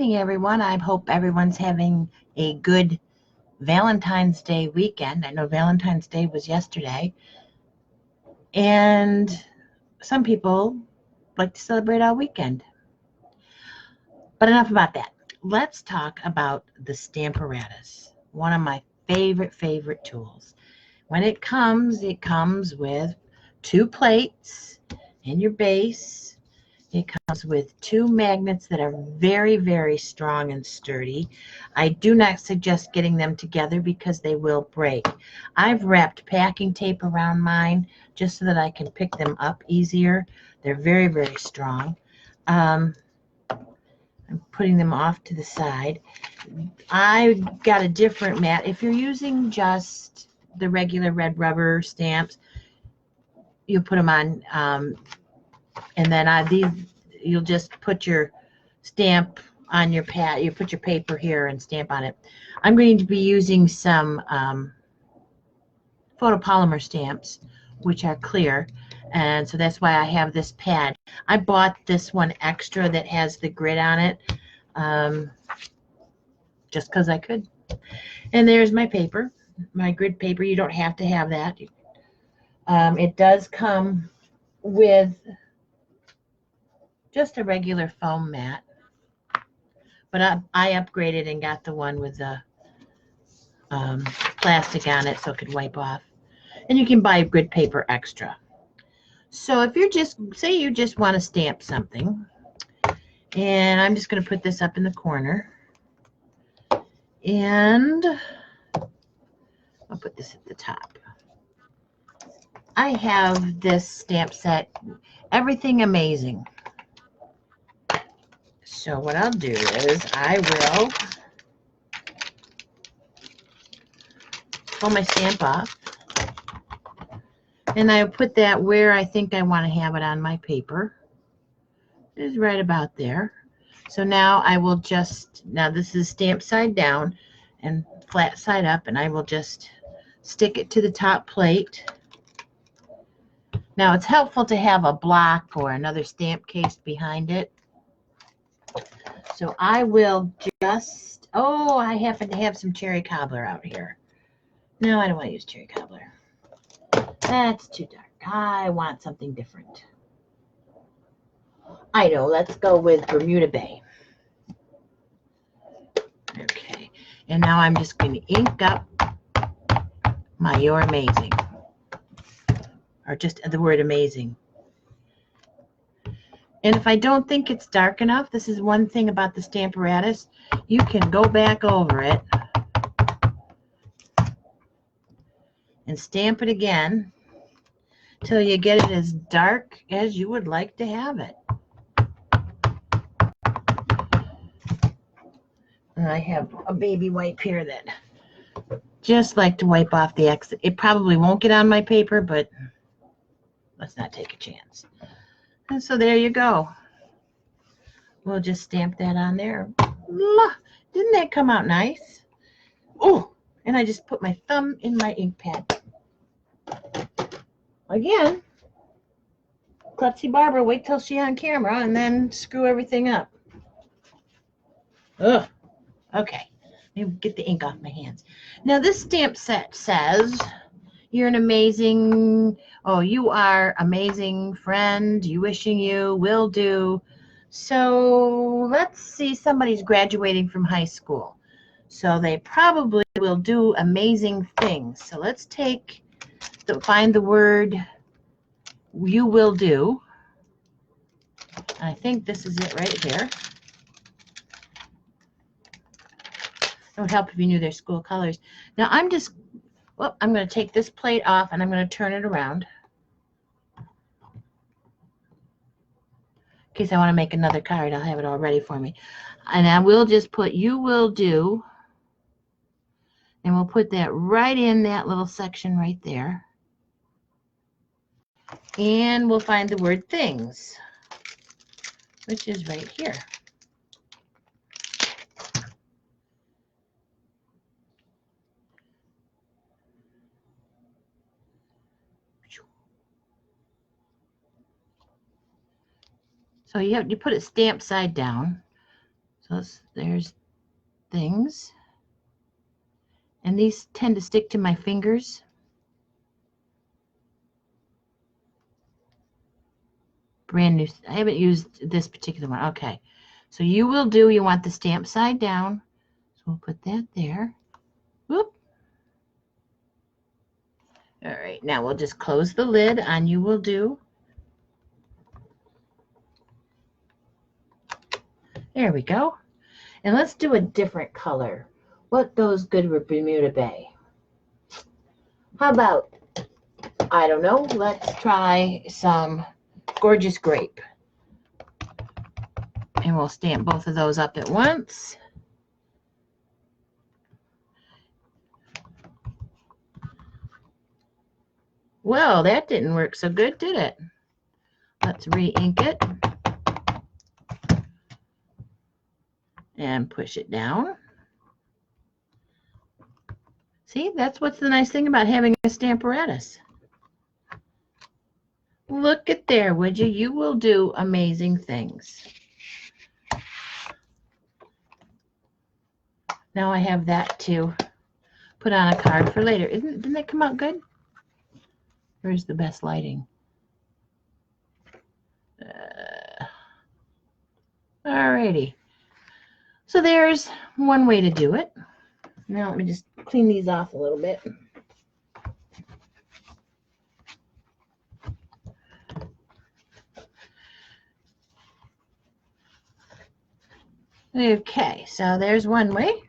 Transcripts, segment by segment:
evening, everyone. I hope everyone's having a good Valentine's Day weekend. I know Valentine's Day was yesterday, and some people like to celebrate all weekend. But enough about that. Let's talk about the stamparatus, one of my favorite tools. When it comes with 2 plates and your base. It comes with 2 magnets that are very strong and sturdy. I do not suggest getting them together because they will break. I've wrapped packing tape around mine just so that I can pick them up easier. They're very strong. I'm putting them off to the side. I got a different mat. If you're using just the regular red rubber stamps, you put them on and then you'll just put your stamp on your pad. You put your paper here and stamp on it. I'm going to be using some photopolymer stamps, which are clear, and so that's why I have this pad. I bought this one extra that has the grid on it, just because I could. And there's my paper, my grid paper. You don't have to have that. It does come with just a regular foam mat, but I upgraded and got the one with the plastic on it so it could wipe off. And you can buy grid paper extra. So if you're say you just want to stamp something, and I'm just going to put this up in the corner, and I'll put this at the top. I have this stamp set, Everything Amazing. So what I'll do is I will pull my stamp off, and I'll put that where I think I want to have it on my paper. It is right about there. So now I will now this is stamped side down and flat side up, and I will just stick it to the top plate. Now it's helpful to have a block or another stamp case behind it. So I will just, I happen to have some cherry cobbler out here. No, I don't want to use cherry cobbler. That's too dark. I want something different. I know, let's go with Bermuda Bay. Okay, and now I'm just going to ink up my You're Amazing, or just the word amazing. And if I don't think it's dark enough, this is one thing about the stamparatus, you can go back over it and stamp it again till you get it as dark as you would like to have it. And I have a baby wipe here that just like to wipe off the excess. It probably won't get on my paper, but let's not take a chance. And so there you go. We'll just stamp that on there. Didn't that come out nice? Oh, and I just put my thumb in my ink pad. Again, klutzy Barbara, wait till she's on camera and then screw everything up. Ugh. Okay, let me get the ink off my hands. Now this stamp set says, you're an amazing, you are amazing friend, you wishing you, will do. So let's see, somebody's graduating from high school. So they probably will do amazing things. So let's find the word you will do. I think this is it right here. It would help if you knew their school colors. Now I'm going to take this plate off and I'm going to turn it around in case I want to make another card. I'll have it all ready for me. And I will just put you will do, and we'll put that right in that little section right there. And we'll find the word things, which is right here. So you put it stamped side down. So there's things. And these tend to stick to my fingers. Brand new. I haven't used this particular one. Okay. So you want the stamp side down. So we'll put that there. Whoop. All right. Now we'll just close the lid on you will do. There we go. And let's do a different color. What goes good with Bermuda Bay? How about, I don't know, let's try some Gorgeous Grape. And we'll stamp both of those up at once. Well, that didn't work so good, did it? Let's re-ink it. And push it down. See, that's what's the nice thing about having a stamparatus. Look at there, would you? You will do amazing things. Now I have that to put on a card for later. Didn't that come out good? Where's the best lighting? Alrighty. So there's one way to do it. Now let me just clean these off a little bit. Okay, so there's one way.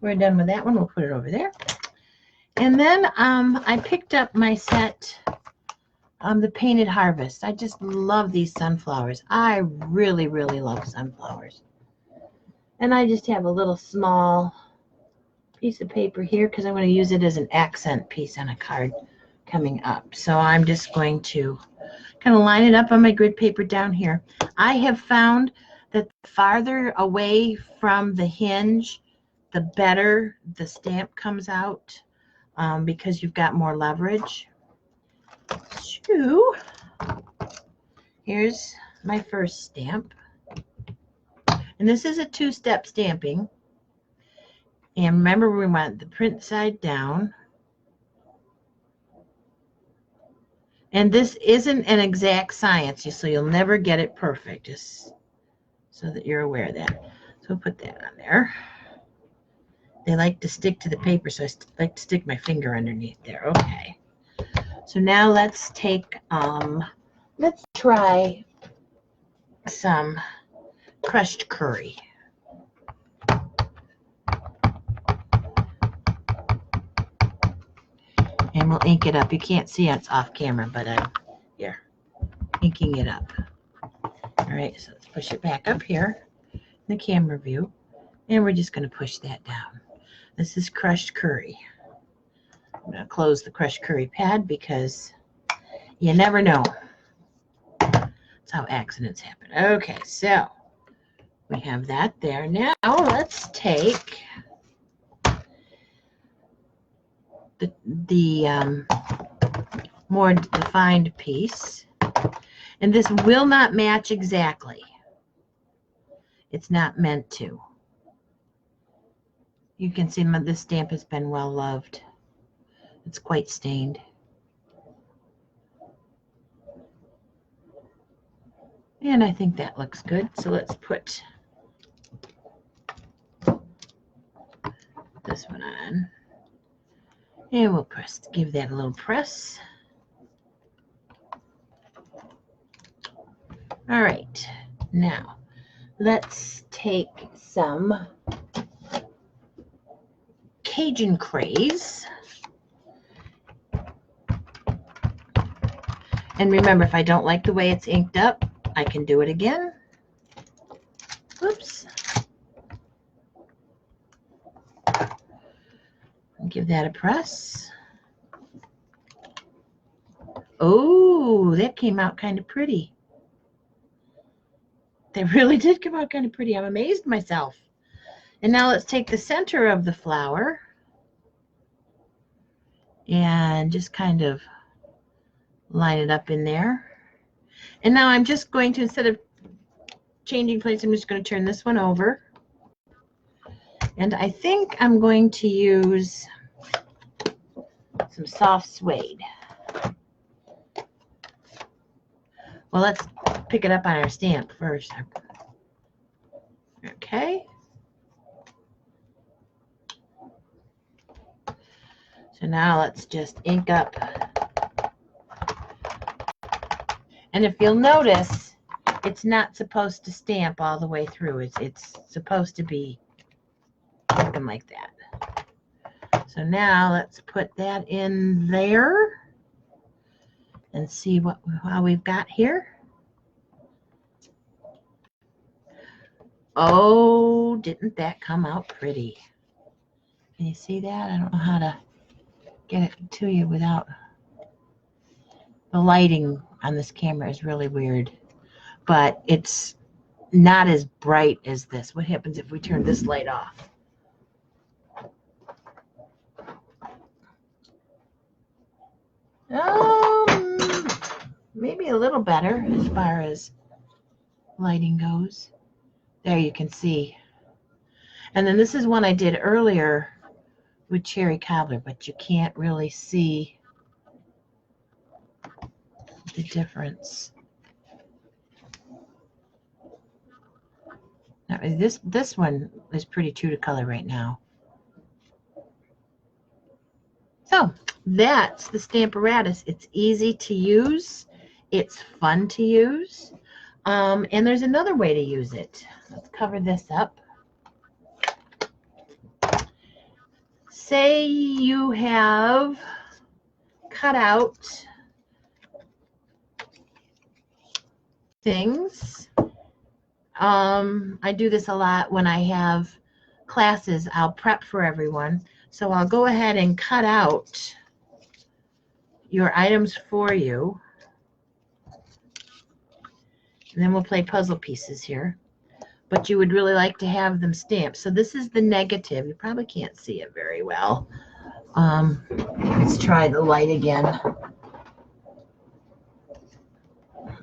We're done with that one. We'll put it over there. And then I picked up my set, the Painted Harvest. I just love these sunflowers. I really, really love sunflowers. And I just have a little small piece of paper here because I'm going to use it as an accent piece on a card coming up. So I'm just going to kind of line it up on my grid paper down here. I have found that the farther away from the hinge, the better the stamp comes out because you've got more leverage. So here's my first stamp. And this is a two-step stamping. And remember, we want the print side down. And this isn't an exact science, so you'll never get it perfect, just so that you're aware of that. So we'll put that on there. They like to stick to the paper, so I like to stick my finger underneath there. Okay. So now let's take, let's try some crushed curry. And we'll ink it up. You can't see it's off camera, but here, inking it up. All right, so let's push it back up here in the camera view. And we're just going to push that down. This is crushed curry. I'm going to close the crushed curry pad because you never know. That's how accidents happen. Okay, so we have that there. Now let's take the more defined piece, and this will not match exactly. It's not meant to. You can see this stamp has been well loved. It's quite stained. And I think that looks good. So let's put this one on. And we'll give that a little press. All right, now let's take some Cajun Craze. And remember, if I don't like the way it's inked up, I can do it again. Oops. Give that a press. Oh, that came out kind of pretty. They really did come out kind of pretty. I'm amazed myself. And now let's take the center of the flower and just kind of line it up in there. And now I'm just going to, instead of changing place, I'm just going to turn this one over. And I think I'm going to use some soft suede. Well, let's pick it up on our stamp first. Okay. So now let's just ink up. And if you'll notice, it's not supposed to stamp all the way through. It's supposed to be looking like that. So now let's put that in there and see how we've got here. Oh, didn't that come out pretty? Can you see that? I don't know how to get it to you without the lighting on this camera is really weird, but it's not as bright as this. What happens if we turn this light off? Maybe a little better as far as lighting goes. There you can see. And then this is one I did earlier with cherry cobbler, but you can't really see the difference. Now, this one is pretty true to color right now. So that's the stamparatus. It's easy to use. It's fun to use. And there's another way to use it. Let's cover this up. Say you have cut out things. I do this a lot when I have classes. I'll prep for everyone. So I'll go ahead and cut out your items for you. And then we'll play puzzle pieces here. But you would really like to have them stamped. So this is the negative. You probably can't see it very well. Let's try the light again.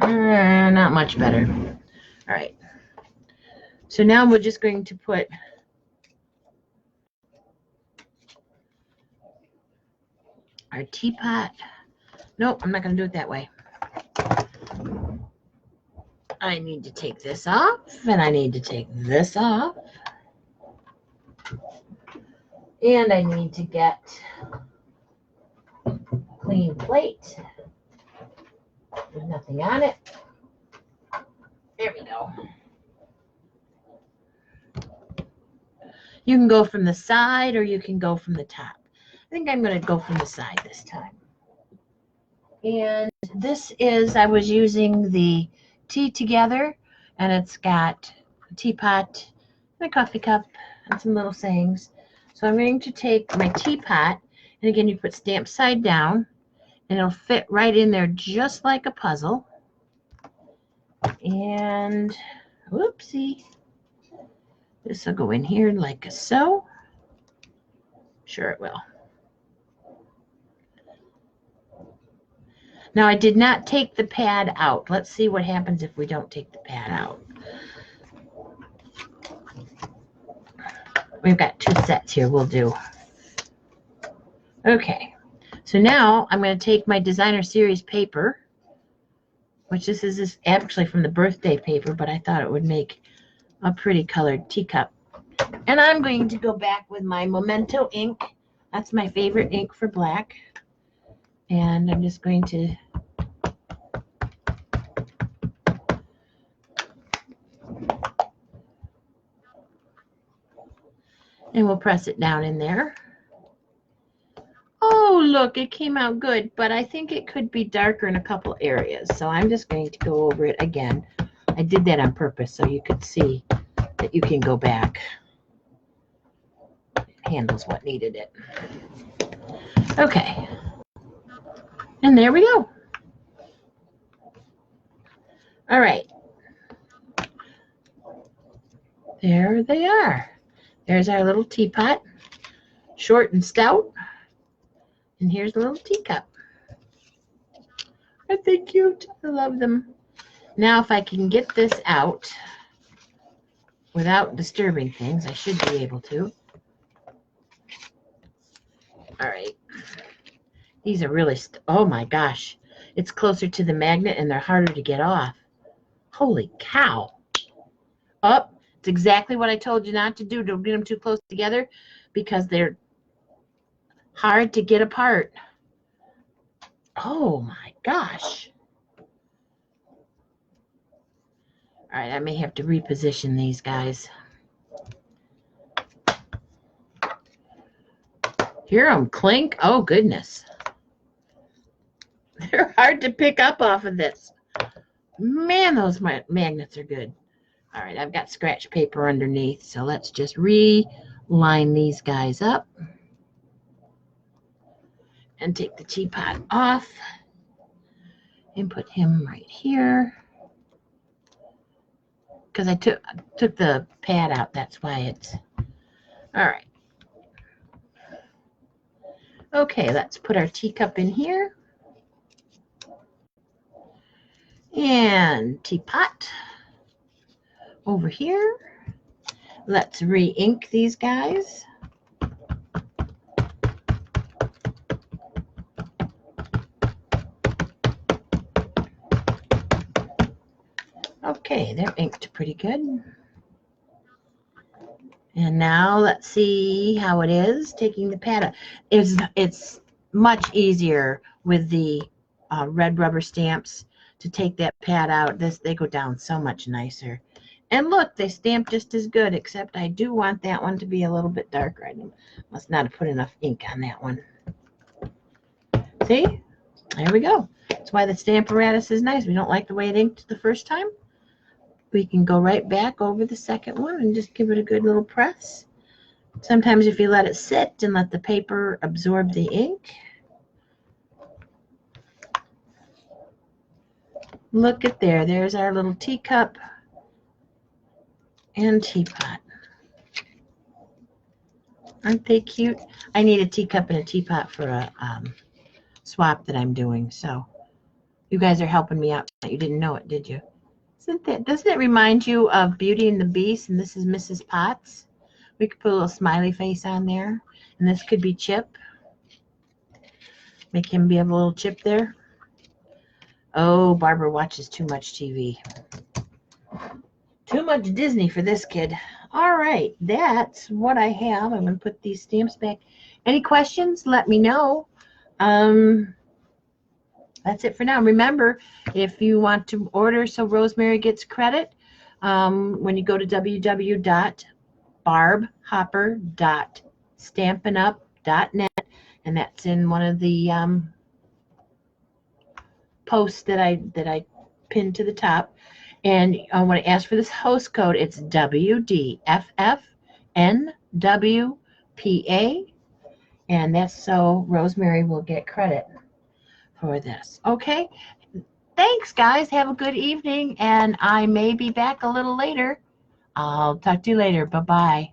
Not much better. All right. So now we're just going to put our teapot. Nope, I'm not going to do it that way. I need to take this off, and I need to take this off. And I need to get a clean plate with nothing on it. There we go. You can go from the side or you can go from the top. I think I'm going to go from the side this time. And this is, I was using the Tea Together, and it's got a teapot and a coffee cup and some little sayings. So I'm going to take my teapot, and again, you put stamp side down, and it'll fit right in there just like a puzzle. And whoopsie, this will go in here like so. Sure it will. Now I did not take the pad out. Let's see what happens if we don't take the pad out. We've got two sets here we'll do. Okay, so now I'm going to take my designer series paper, which this is actually from the birthday paper, but I thought it would make a pretty colored teacup. And I'm going to go back with my Memento ink. That's my favorite ink for black. And I'm just going to and we'll press it down in there. Oh, look, it came out good, but I think it could be darker in a couple areas. So I'm just going to go over it again. I did that on purpose so you could see that you can go back. It handles what needed it. Okay. And there we go. All right. There they are. There's our little teapot, short and stout. And here's a little teacup. Aren't they cute? I love them. Now if I can get this out without disturbing things, I should be able to. All right. These are really, oh my gosh. It's closer to the magnet and they're harder to get off. Holy cow. Up. It's exactly what I told you not to do. Don't get them too close together because they're hard to get apart. Oh my gosh. All right, I may have to reposition these guys. Hear them clink? Oh goodness. They're hard to pick up off of this. Man, those magnets are good. All right, I've got scratch paper underneath, so let's just reline these guys up and take the teapot off and put him right here. Because I took the pad out, that's why it's all right. Okay, let's put our teacup in here. And teapot over here. Let's re-ink these guys. Okay, they're inked pretty good. And now let's see how it is taking the pad out. It's much easier with the red rubber stamps to take that pad out. They go down so much nicer. And look, they stamp just as good, except I do want that one to be a little bit darker. I must not have put enough ink on that one. See? There we go. That's why the stamparatus is nice. We don't like the way it inked the first time. We can go right back over the second one and just give it a good little press. Sometimes if you let it sit and let the paper absorb the ink. Look at there. There's our little teacup and teapot. Aren't they cute? I need a teacup and a teapot for a swap that I'm doing. So you guys are helping me out. You didn't know it, did you? Doesn't it remind you of Beauty and the Beast? And this is Mrs. Potts. We could put a little smiley face on there. And this could be Chip. Make him be a little Chip there. Oh, Barbara watches too much TV. Too much Disney for this kid. All right, that's what I have. I'm going to put these stamps back. Any questions? Let me know. That's it for now. Remember, if you want to order so Rosemary gets credit, when you go to www.barbhopper.stampinup.net, and that's in one of the posts that I pinned to the top. And I want to ask for this host code. It's WDFFNWPA, and that's so Rosemary will get credit for this. Okay, thanks guys, have a good evening, and I may be back a little later. I'll talk to you later. Bye-bye.